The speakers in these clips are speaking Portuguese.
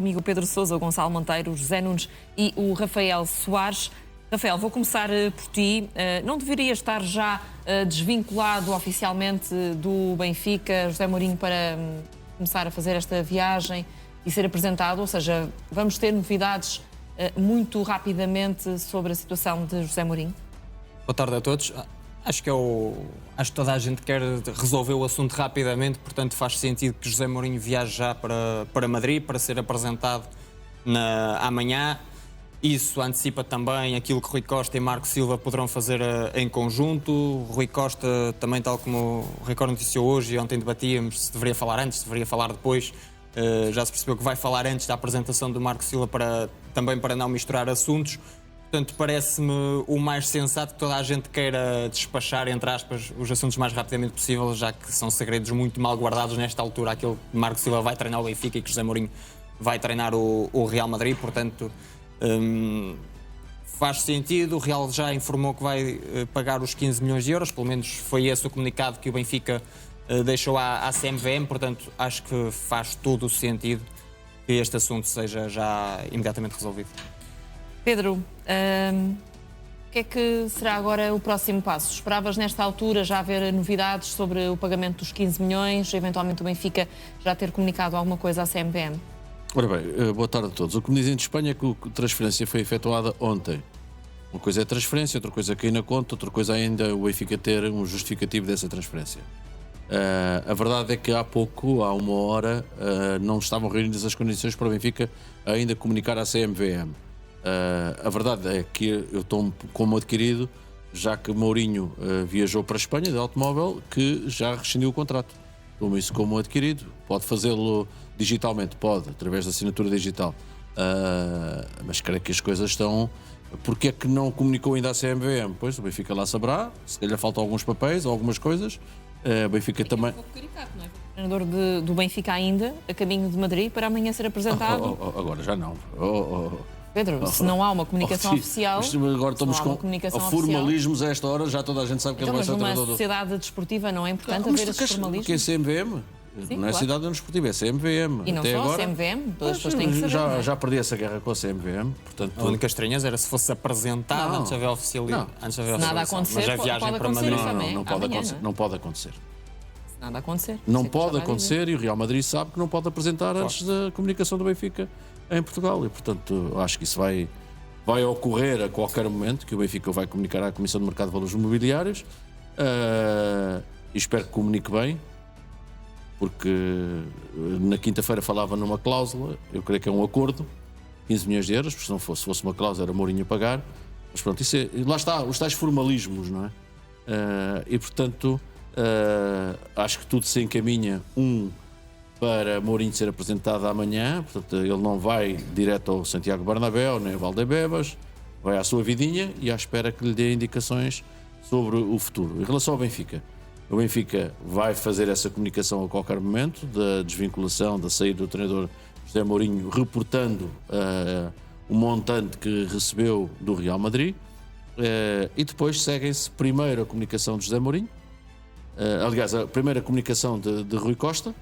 comigo o Pedro Sousa, o Gonçalo Monteiro, o José Nunes e o Rafael Soares. Rafael, vou começar por ti. Não deveria estar já desvinculado oficialmente do Benfica, José Mourinho, para começar a fazer esta viagem e ser apresentado? Ou seja, vamos ter novidades muito rapidamente sobre a situação de José Mourinho? Boa tarde a todos. Acho que toda a gente quer resolver o assunto rapidamente, portanto faz sentido que José Mourinho viaje já para Madrid para ser apresentado amanhã. Isso antecipa também aquilo que Rui Costa e Marco Silva poderão fazer em conjunto. Rui Costa também, tal como o Ricardo noticiou hoje e ontem debatíamos se deveria falar antes, se deveria falar depois. Já se percebeu que vai falar antes da apresentação do Marco Silva também para não misturar assuntos. Portanto, parece-me o mais sensato que toda a gente queira despachar, entre aspas, os assuntos mais rapidamente possível, já que são segredos muito mal guardados nesta altura. Aquele que Marco Silva vai treinar o Benfica e que José Mourinho vai treinar o Real Madrid, portanto, faz sentido. O Real já informou que vai pagar os 15 milhões de euros, pelo menos foi esse o comunicado que o Benfica deixou à CMVM, portanto, acho que faz todo o sentido que este assunto seja já imediatamente resolvido. Pedro, o que é que será agora o próximo passo? Esperavas nesta altura já haver novidades sobre o pagamento dos 15 milhões, eventualmente o Benfica já ter comunicado alguma coisa à CMVM? Ora bem, boa tarde a todos. O que me dizem de Espanha é que a transferência foi efetuada ontem. Uma coisa é a transferência, outra coisa é cair na conta, outra coisa ainda o Benfica ter um justificativo dessa transferência. A verdade é que há pouco, há uma hora, não estavam reunidas as condições para o Benfica ainda comunicar à CMVM. A verdade é que eu tomo como adquirido, já que Mourinho viajou para a Espanha de automóvel, que já rescindiu o contrato. Tomo isso como adquirido. Pode fazê-lo digitalmente, pode, através da assinatura digital. Mas creio que as coisas estão... Porque é que não comunicou ainda à CMVM? Pois, o Benfica lá saberá, se calhar faltam alguns papéis ou algumas coisas. O Benfica também... É um pouco caricato, não é? O treinador do Benfica ainda, a caminho de Madrid, para amanhã ser apresentado. Agora já não. Pedro, se não há uma comunicação oficial... Agora estamos com formalismos a esta hora, já toda a gente sabe que ele vai ser treinador. Mas numa sociedade desportiva não é importante haver esses formalismos? Que é CMVM? Sim, não é claro. Cidade desportiva, é CMVM. E não até só agora, a CMVM, todas as pessoas têm que saber. Já perdi essa guerra com a CMVM. Portanto, a única estranheza era se fosse apresentado antes de haver oficialidade. Nada acontecer, mas a viagem para Madrid não pode acontecer. Nada acontecer. Não pode acontecer e o Real Madrid sabe que não pode apresentar antes da comunicação do Benfica em Portugal. E, portanto, acho que isso vai ocorrer a qualquer momento, que o Benfica vai comunicar à Comissão de Mercado de Valores Imobiliários. E espero que comunique bem, porque na quinta-feira falava numa cláusula, eu creio que é um acordo, 15 milhões de euros, porque se fosse uma cláusula era Mourinho a pagar. Mas pronto, isso lá está, os tais formalismos, não é? E, portanto... acho que tudo se encaminha para Mourinho ser apresentado amanhã. Portanto, ele não vai direto ao Santiago Bernabéu nem ao Valdebebas, vai à sua vidinha e à espera que lhe dê indicações sobre o futuro. Em relação ao Benfica, o Benfica vai fazer essa comunicação a qualquer momento da desvinculação, da saída do treinador José Mourinho, reportando o montante que recebeu do Real Madrid, e depois seguem-se primeiro a comunicação de José Mourinho. Aliás, a primeira comunicação de Rui Costa,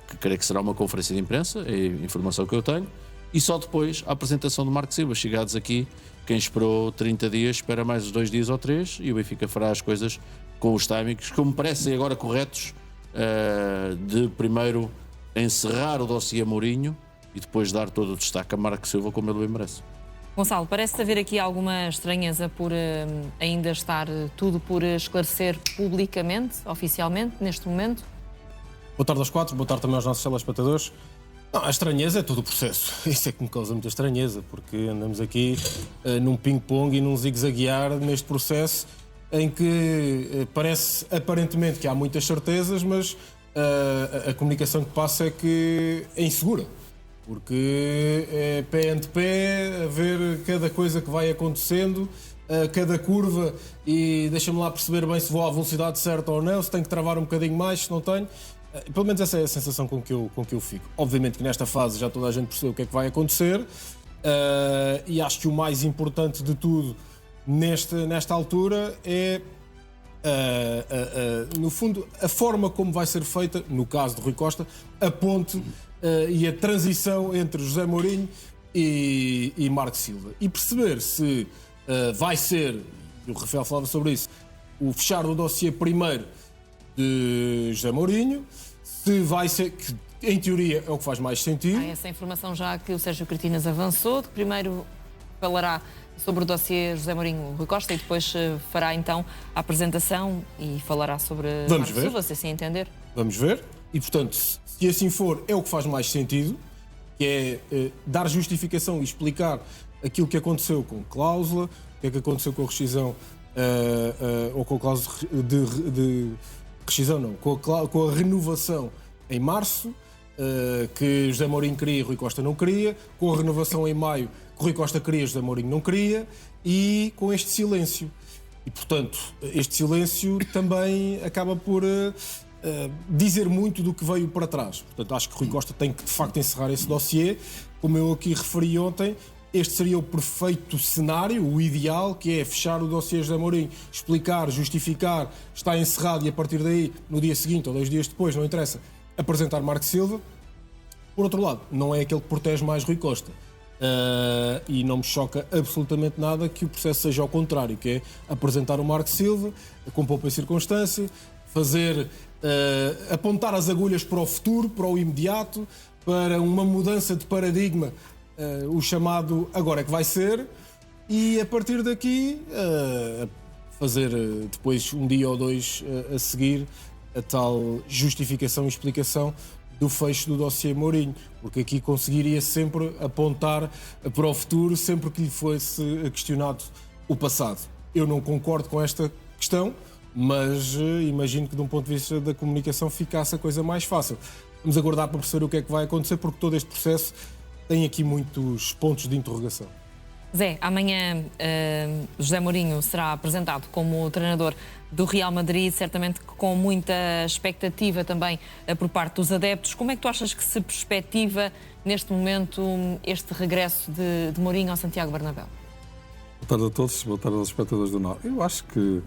que creio que será uma conferência de imprensa, é a informação que eu tenho, e só depois a apresentação de Marco Silva. Chegados aqui, quem esperou 30 dias espera mais 2 dias ou 3 e o Benfica fará as coisas com os timings que me parecem agora corretos, de primeiro encerrar o dossiê Mourinho e depois dar todo o destaque a Marco Silva como ele bem merece. Gonçalo, parece haver aqui alguma estranheza por ainda estar tudo por esclarecer publicamente, oficialmente, neste momento? Boa tarde aos 4, boa tarde também aos nossos telespectadores. Não, a estranheza é todo o processo. Isso é que me causa muita estranheza, porque andamos aqui num ping-pong e num zigue-zaguear neste processo em que parece aparentemente que há muitas certezas, mas a comunicação que passa é que é insegura. Porque é pé ante pé, a ver cada coisa que vai acontecendo, cada curva, e deixa-me lá perceber bem se vou à velocidade certa ou não, se tenho que travar um bocadinho mais, se não tenho. Pelo menos essa é a sensação com que eu fico. Obviamente que nesta fase já toda a gente percebeu o que é que vai acontecer, e acho que o mais importante de tudo nesta altura é, no fundo, a forma como vai ser feita, no caso de Rui Costa, a ponte e a transição entre José Mourinho e Marco Silva. E perceber se vai ser, e o Rafael falava sobre isso, o fechar do dossiê primeiro de José Mourinho, se vai ser, que em teoria é o que faz mais sentido. Há essa informação já que o Sérgio Cretinas avançou, de que primeiro falará sobre o dossiê José Mourinho Rui Costa e depois fará então a apresentação e falará sobre Marco Silva, se assim entender. Vamos ver. E portanto, se assim for, é o que faz mais sentido, que é dar justificação e explicar aquilo que aconteceu com cláusula, o que é que aconteceu com a rescisão, ou com a cláusula de rescisão, não, com a renovação em março, que José Mourinho queria e Rui Costa não queria, com a renovação em maio, que Rui Costa queria e José Mourinho não queria, e com este silêncio. E, portanto, este silêncio também acaba por dizer muito do que veio para trás. Portanto, acho que Rui Costa tem que, de facto, encerrar esse dossiê. Como eu aqui referi ontem, este seria o perfeito cenário, o ideal, que é fechar o dossiê José Mourinho, explicar, justificar, está encerrado e, a partir daí, no dia seguinte ou 2 dias depois, não interessa, apresentar Marco Silva. Por outro lado, não é aquele que protege mais Rui Costa. E não me choca absolutamente nada que o processo seja ao contrário, que é apresentar o Marco Silva com pouca circunstância, fazer, apontar as agulhas para o futuro, para o imediato, para uma mudança de paradigma, o chamado agora é que vai ser, e a partir daqui fazer depois um dia ou dois a seguir a tal justificação e explicação do fecho do dossiê Mourinho, porque aqui conseguiria sempre apontar para o futuro sempre que lhe fosse questionado o passado. Eu não concordo com esta questão, mas imagino que de um ponto de vista da comunicação ficasse a coisa mais fácil. Vamos aguardar para perceber o que é que vai acontecer, porque todo este processo tem aqui muitos pontos de interrogação. Zé, amanhã José Mourinho será apresentado como treinador do Real Madrid, certamente com muita expectativa também por parte dos adeptos. Como é que tu achas que se perspectiva neste momento este regresso de Mourinho ao Santiago Bernabéu? Boa tarde a todos, boa tarde aos espectadores do Nó. Eu acho que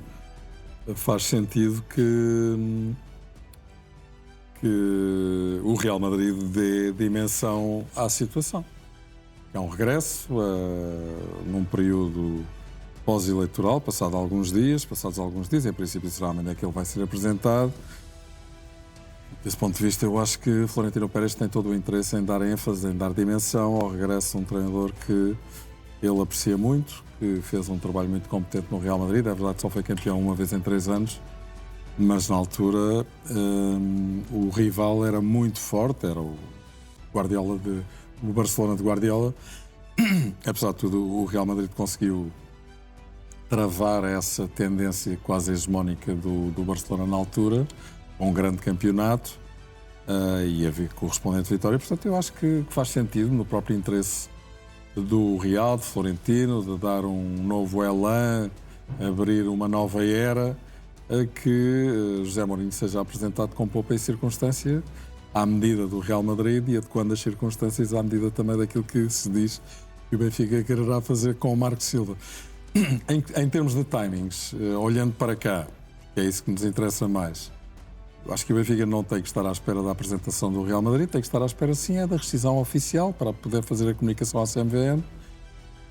faz sentido que o Real Madrid dê dimensão à situação. É um regresso num período pós-eleitoral, passados alguns dias, em princípio será amanhã que ele vai ser apresentado. Desse ponto de vista, eu acho que Florentino Pérez tem todo o interesse em dar ênfase, em dar dimensão ao regresso de um treinador que ele aprecia muito, que fez um trabalho muito competente no Real Madrid. É verdade que só foi campeão uma vez em 3 anos, mas na altura o rival era muito forte, era o Guardiola o Barcelona de Guardiola. Apesar de tudo, o Real Madrid conseguiu travar essa tendência quase hegemónica do Barcelona na altura, um grande campeonato e a correspondente vitória. Portanto, eu acho que faz sentido, no próprio interesse do Real, de Florentino, de dar um novo elan, abrir uma nova era, que José Mourinho seja apresentado com pouca circunstância, à medida do Real Madrid e adequando as circunstâncias à medida também daquilo que se diz que o Benfica quererá fazer com o Marco Silva. Em termos de timings, olhando para cá, que é isso que nos interessa mais, acho que o Benfica não tem que estar à espera da apresentação do Real Madrid, tem que estar à espera sim da rescisão oficial para poder fazer a comunicação à CMVM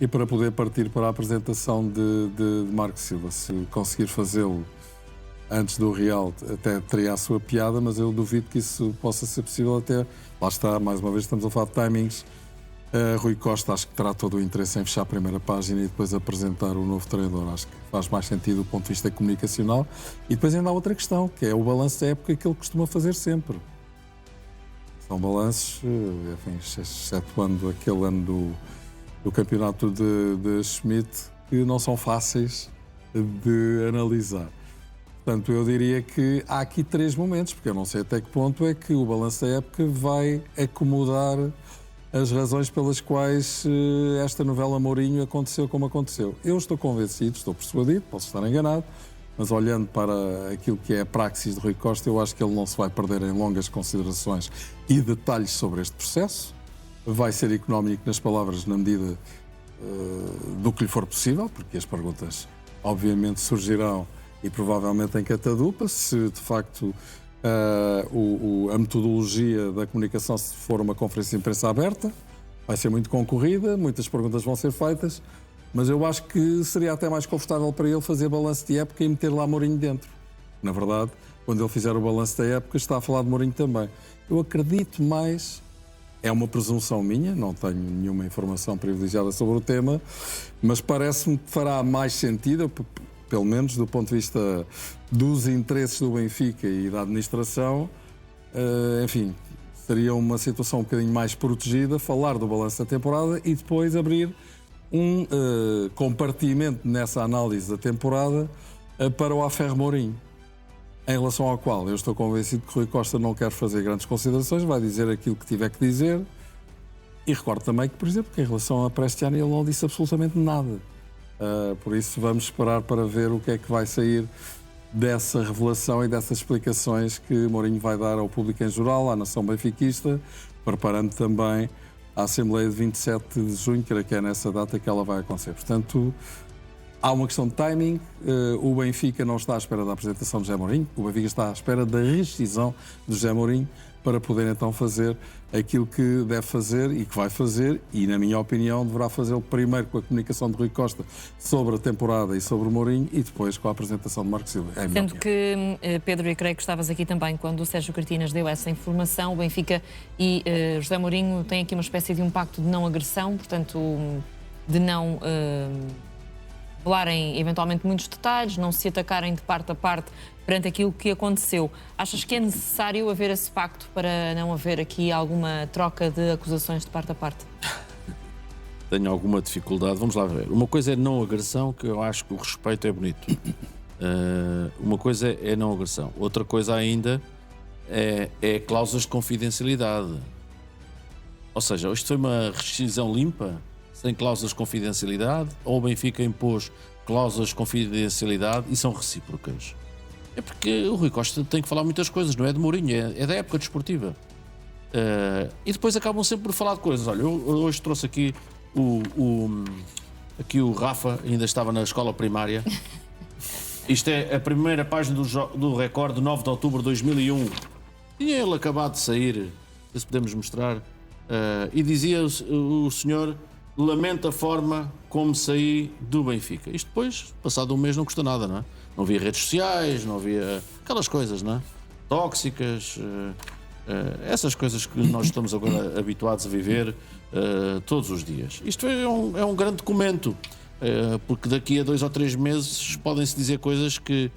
e para poder partir para a apresentação de Marco Silva. Se conseguir fazê-lo antes do Real, até teria a sua piada, mas eu duvido que isso possa ser possível até... Lá está, mais uma vez estamos a falar de timings. Rui Costa acho que terá todo o interesse em fechar a primeira página e depois apresentar o novo treinador. Acho que faz mais sentido do ponto de vista comunicacional. E depois ainda há outra questão, que é o balanço da época que ele costuma fazer sempre. São balanços, enfim, excetuando aquele ano do campeonato de Schmidt, que não são fáceis de analisar. Portanto, eu diria que há aqui 3 momentos, porque eu não sei até que ponto é que o balanço da época vai acomodar as razões pelas quais esta novela Mourinho aconteceu como aconteceu. Eu estou convencido, estou persuadido, posso estar enganado, mas olhando para aquilo que é a praxis de Rui Costa, eu acho que ele não se vai perder em longas considerações e detalhes sobre este processo. Vai ser económico nas palavras na medida do que lhe for possível, porque as perguntas obviamente surgirão e provavelmente em catadupa, se de facto a metodologia da comunicação, se for uma conferência de imprensa aberta, vai ser muito concorrida, muitas perguntas vão ser feitas, mas eu acho que seria até mais confortável para ele fazer balanço de época e meter lá Mourinho dentro. Na verdade, quando ele fizer o balanço da época, está a falar de Mourinho também. Eu acredito mais, é uma presunção minha, não tenho nenhuma informação privilegiada sobre o tema, mas parece-me que fará mais sentido, pelo menos do ponto de vista dos interesses do Benfica e da administração, enfim, seria uma situação um bocadinho mais protegida, falar do balanço da temporada e depois abrir um compartimento nessa análise da temporada para o Aferro Mourinho, em relação ao qual eu estou convencido que Rui Costa não quer fazer grandes considerações, vai dizer aquilo que tiver que dizer. E recordo também que, por exemplo, que em relação a Prestiano ele não disse absolutamente nada. Por isso vamos esperar para ver o que é que vai sair dessa revelação e dessas explicações que Mourinho vai dar ao público em geral, à nação benfiquista, preparando também a Assembleia de 27 de junho, que é nessa data que ela vai acontecer. Portanto, há uma questão de timing. O Benfica não está à espera da apresentação de José Mourinho, o Benfica está à espera da rescisão de José Mourinho para poder então fazer aquilo que deve fazer e que vai fazer, e na minha opinião deverá fazê-lo primeiro com a comunicação de Rui Costa sobre a temporada e sobre o Mourinho e depois com a apresentação de Marcos Silva. Sendo que, Pedro, e creio que estavas aqui também quando o Sérgio Cretinas deu essa informação, o Benfica e José Mourinho têm aqui uma espécie de um pacto de não agressão, portanto, de não revelarem eventualmente muitos detalhes, não se atacarem de parte a parte perante aquilo que aconteceu. Achas que é necessário haver esse pacto para não haver aqui alguma troca de acusações de parte a parte? Tenho alguma dificuldade. Vamos lá ver. Uma coisa é não agressão, que eu acho que o respeito é bonito. Uma coisa é não agressão. Outra coisa ainda é cláusulas de confidencialidade. Ou seja, isto foi uma rescisão limpa, sem cláusulas de confidencialidade, ou o Benfica impôs cláusulas de confidencialidade e são recíprocas. É porque o Rui Costa tem que falar muitas coisas, não é de Mourinho, é da época desportiva. E depois acabam sempre por falar de coisas. Olha, eu hoje trouxe aqui o Rafa, ainda estava na escola primária. Isto é a primeira página do Record de 9 de outubro de 2001. Tinha ele acabado de sair, se podemos mostrar, e dizia o senhor: lamento a forma como saí do Benfica. Isto depois, passado um mês, não custa nada, não é? Não havia redes sociais, não havia aquelas coisas, não é? Tóxicas, essas coisas que nós estamos agora habituados a viver todos os dias. Isto é um grande documento, porque daqui a 2 ou 3 meses podem-se dizer coisas que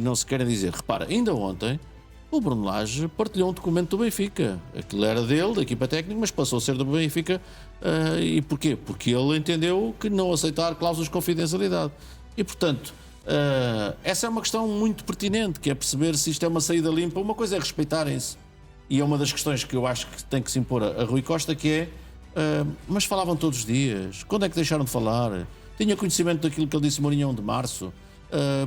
não se querem dizer. Repara, ainda ontem o Bruno Lage partilhou um documento do Benfica. Aquilo era dele, da equipa técnica, mas passou a ser do Benfica. E porquê? Porque ele entendeu que não aceitar cláusulas de confidencialidade. E, portanto, essa é uma questão muito pertinente, que é perceber se isto é uma saída limpa. Uma coisa é respeitarem-se. E é uma das questões que eu acho que tem que se impor a Rui Costa, que é, mas falavam todos os dias. Quando é que deixaram de falar? Tinha conhecimento daquilo que ele disse Mourinho 1 de março?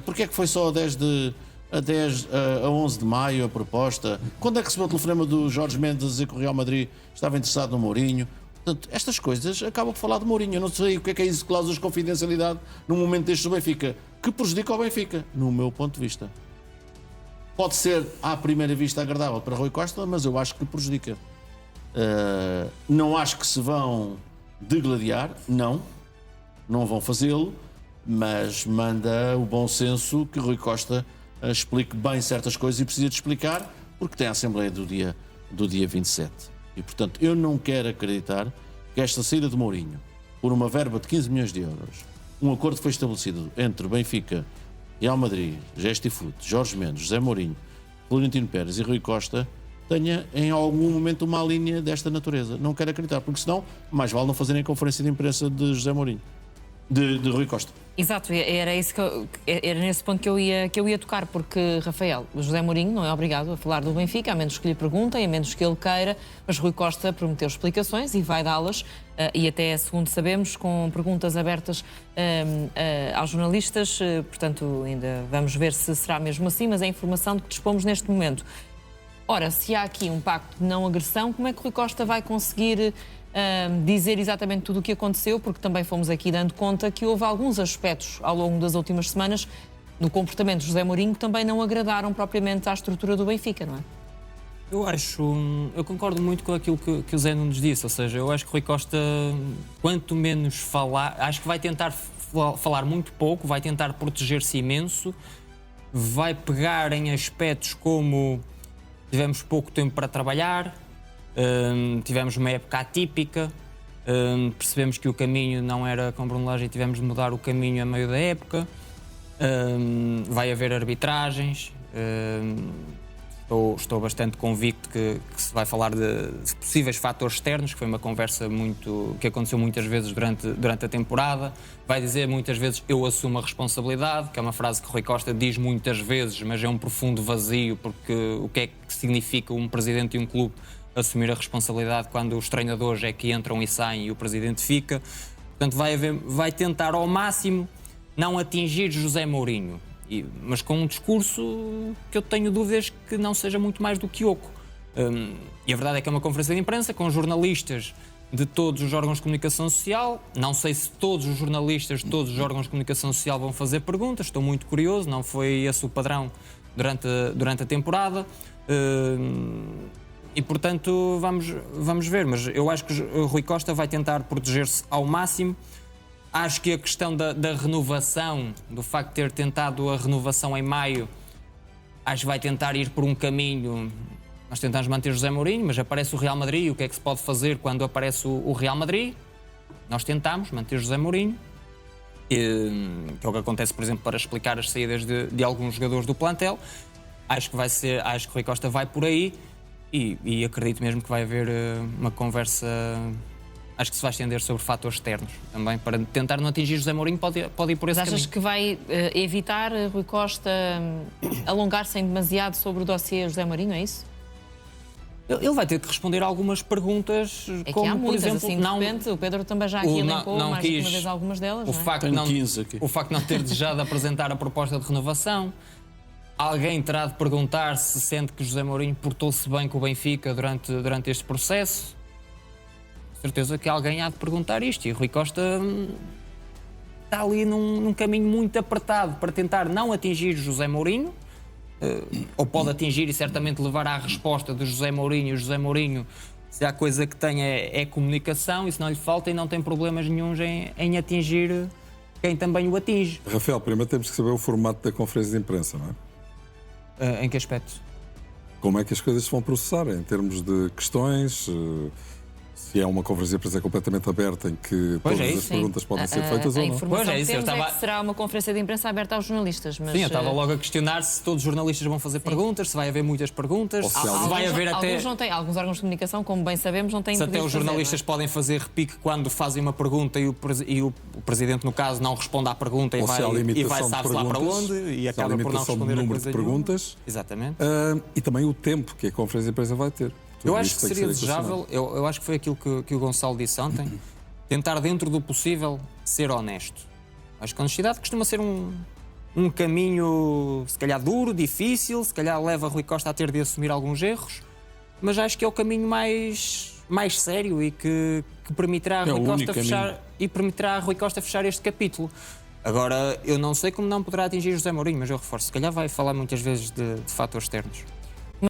Porquê é que foi só a 11 de maio a proposta? Quando é que recebeu o telefonema do Jorge Mendes a dizer que o Real Madrid estava interessado no Mourinho? Portanto, estas coisas acabam por falar de Mourinho. Eu não sei o que é isso de cláusulas de confidencialidade num momento deste do Benfica, que prejudica o Benfica, no meu ponto de vista. Pode ser, à primeira vista, agradável para Rui Costa, mas eu acho que prejudica. Não acho que se vão degladiar, não vão fazê-lo, mas manda o bom senso que Rui Costa explique bem certas coisas e precisa de explicar, porque tem a Assembleia do dia 27. E, portanto, eu não quero acreditar que esta saída de Mourinho, por uma verba de 15 milhões de euros, um acordo foi estabelecido entre Benfica, Real Madrid, Gestifoot, Jorge Mendes, José Mourinho, Florentino Pérez e Rui Costa, tenha em algum momento uma linha desta natureza. Não quero acreditar, porque senão mais vale não fazerem a conferência de imprensa de José Mourinho, de Rui Costa. Exato, era nesse ponto que eu ia tocar, porque, Rafael, José Mourinho não é obrigado a falar do Benfica, a menos que lhe perguntem, a menos que ele queira, mas Rui Costa prometeu explicações e vai dá-las, e até, segundo sabemos, com perguntas abertas aos jornalistas, portanto, ainda vamos ver se será mesmo assim, mas é a informação de que dispomos neste momento. Ora, se há aqui um pacto de não agressão, como é que Rui Costa vai conseguir dizer exatamente tudo o que aconteceu, porque também fomos aqui dando conta que houve alguns aspectos ao longo das últimas semanas no comportamento de José Mourinho também não agradaram propriamente à estrutura do Benfica, não é? Eu concordo muito com aquilo que o Zé Nunes disse, ou seja, eu acho que o Rui Costa, quanto menos falar, acho que vai tentar falar muito pouco, vai tentar proteger-se imenso, vai pegar em aspectos como tivemos pouco tempo para trabalhar, tivemos uma época atípica, percebemos que o caminho não era com Bruno Lage e tivemos de mudar o caminho a meio da época, vai haver arbitragens. Estou bastante convicto que se vai falar de possíveis fatores externos, que foi uma conversa que aconteceu muitas vezes durante a temporada. Vai dizer muitas vezes eu assumo a responsabilidade, que é uma frase que Rui Costa diz muitas vezes, mas é um profundo vazio, porque o que é que significa um presidente de um clube assumir a responsabilidade quando os treinadores é que entram e saem e o presidente fica? Portanto, vai tentar ao máximo não atingir José Mourinho. Mas com um discurso que eu tenho dúvidas que não seja muito mais do que oco. E a verdade é que é uma conferência de imprensa com jornalistas de todos os órgãos de comunicação social. Não sei se todos os jornalistas de todos os órgãos de comunicação social vão fazer perguntas, estou muito curioso, não foi esse o padrão durante a temporada. E portanto vamos ver, mas eu acho que o Rui Costa vai tentar proteger-se ao máximo. Acho que a questão da renovação, do facto de ter tentado a renovação em maio, acho que vai tentar ir por um caminho. Nós tentamos manter José Mourinho, mas aparece o Real Madrid. O que é que se pode fazer quando aparece o Real Madrid? Nós tentamos manter José Mourinho, que é o que acontece, por exemplo, para explicar as saídas de alguns jogadores do plantel. Acho que o Rui Costa vai por aí e acredito mesmo que vai haver uma conversa. Acho que se vai estender sobre fatores externos também, para tentar não atingir José Mourinho, pode ir por esse caminho. Achas que vai evitar Rui Costa alongar-se em demasiado sobre o dossiê José Mourinho, é isso? Ele vai ter que responder a algumas perguntas, É como, que há muitas, por exemplo, assim, de repente, o Pedro também já aqui elencou mais do que uma vez algumas delas, não é? Tenho 15 aqui. O facto de não ter desejado apresentar a proposta de renovação. Alguém terá de perguntar se sente que José Mourinho portou-se bem com o Benfica durante este processo. Certeza que alguém há de perguntar isto, e Rui Costa está ali num caminho muito apertado para tentar não atingir José Mourinho, ou pode atingir e certamente levar à resposta de José Mourinho. José Mourinho, se há coisa que tem é comunicação, e se não lhe falta, e não tem problemas nenhuns em atingir quem também o atinge. Rafael, primeiro temos que saber o formato da conferência de imprensa, não é? Em que aspecto? Como é que as coisas se vão processar em termos de questões? Se é uma conferência de imprensa completamente aberta em que Pois todas é as isso, perguntas podem ser feitas A ou não? informação Pois é isso, que eu temos estava- é que será uma conferência de imprensa aberta aos jornalistas, mas... Sim, eu estava logo a questionar se todos os jornalistas vão fazer perguntas, se vai haver muitas perguntas, Ou se se alguns- vai haver até... Alguns não têm, alguns órgãos de comunicação, como bem sabemos, não têm Se até previsto os fazer, jornalistas podem fazer repique quando fazem uma pergunta e o presidente, no caso, não responde à pergunta Ou se há e vai limitação de sabe-se lá para perguntas, onde e se há acaba por não limitação de responder a número coisa de nenhuma. perguntas. Exatamente. E também o tempo que a conferência de imprensa vai ter. Tudo Eu acho isto que tem seria ser equacionado. desejável, eu acho que foi aquilo que o Gonçalo disse ontem, tentar dentro do possível ser honesto. Acho que a honestidade costuma ser um caminho, se calhar duro, difícil, se calhar leva Rui Costa a ter de assumir alguns erros, mas acho que é o caminho mais sério e que permitirá a É o Rui Costa único fechar e permitirá a Rui Costa fechar este capítulo. Agora, eu não sei como não poderá atingir José Mourinho, mas eu reforço, se calhar vai falar muitas vezes de fatores externos.